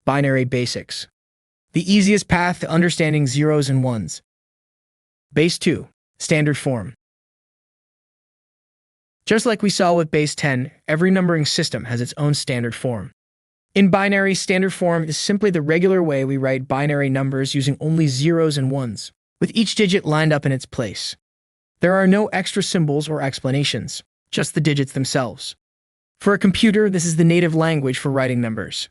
Binary basics. The easiest path to understanding zeros and ones. Base 2, standard form. Just like we saw with base 10, every numbering system has its own standard form. In binary, standard form is simply the regular way we write binary numbers using only zeros and ones, with each digit lined up in its place. There are no extra symbols or explanations, just the digits themselves. For a computer, this is the native language for writing numbers.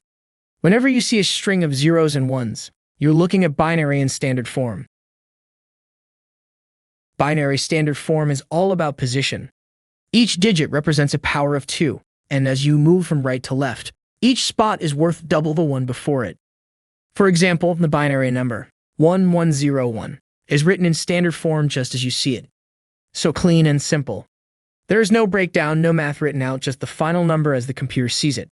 Whenever you see a string of zeros and ones, you're looking at binary in standard form. Binary standard form is all about position. Each digit represents a power of 2, and as you move from right to left, each spot is worth double the one before it. For example, the binary number 1101 is written in standard form just as you see it. So clean and simple. There is no breakdown, no math written out, just the final number as the computer sees it.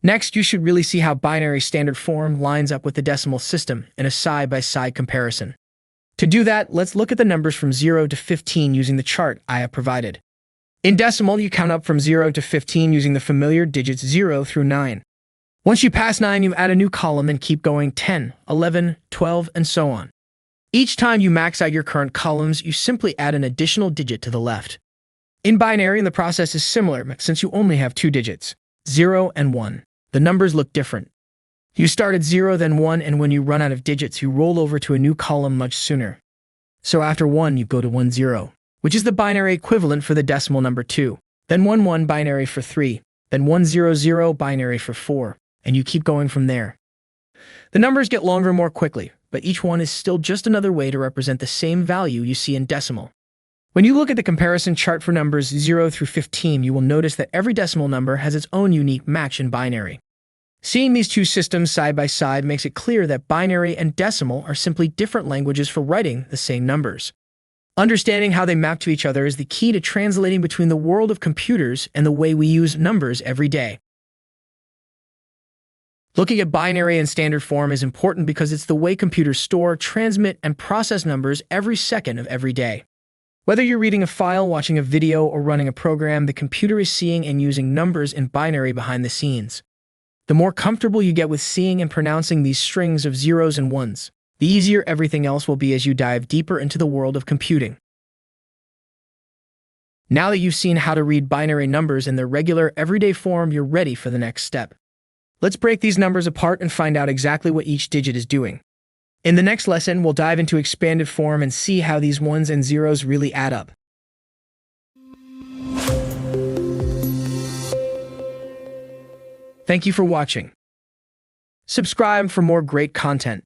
Next, you should really see how binary standard form lines up with the decimal system in a side-by-side comparison. To do that, let's look at the numbers from 0 to 15 using the chart I have provided. In decimal, you count up from 0 to 15 using the familiar digits 0 through 9. Once you pass 9, you add a new column and keep going 10, 11, 12, and so on. Each time you max out your current columns, you simply add an additional digit to the left. In binary, the process is similar, since you only have 2 digits, 0 and 1. The numbers look different. You start at 0, then 1, and when you run out of digits, you roll over to a new column much sooner. So after 1, you go to 1, 0, which is the binary equivalent for the decimal number 2, then 1, 1 binary for 3, then 1, 0, 0 binary for 4, and you keep going from there. The numbers get longer more quickly, but each one is still just another way to represent the same value you see in decimal. When you look at the comparison chart for numbers 0 through 15, you will notice that every decimal number has its own unique match in binary. Seeing these two systems side by side makes it clear that binary and decimal are simply different languages for writing the same numbers. Understanding how they map to each other is the key to translating between the world of computers and the way we use numbers every day. Looking at binary and standard form is important because it's the way computers store, transmit, and process numbers every second of every day. Whether you're reading a file, watching a video, or running a program, the computer is seeing and using numbers in binary behind the scenes. The more comfortable you get with seeing and pronouncing these strings of zeros and ones, the easier everything else will be as you dive deeper into the world of computing. Now that you've seen how to read binary numbers in their regular, everyday form, you're ready for the next step. Let's break these numbers apart and find out exactly what each digit is doing. In the next lesson, we'll dive into expanded form and see how these ones and zeros really add up. Thank you for watching. Subscribe for more great content.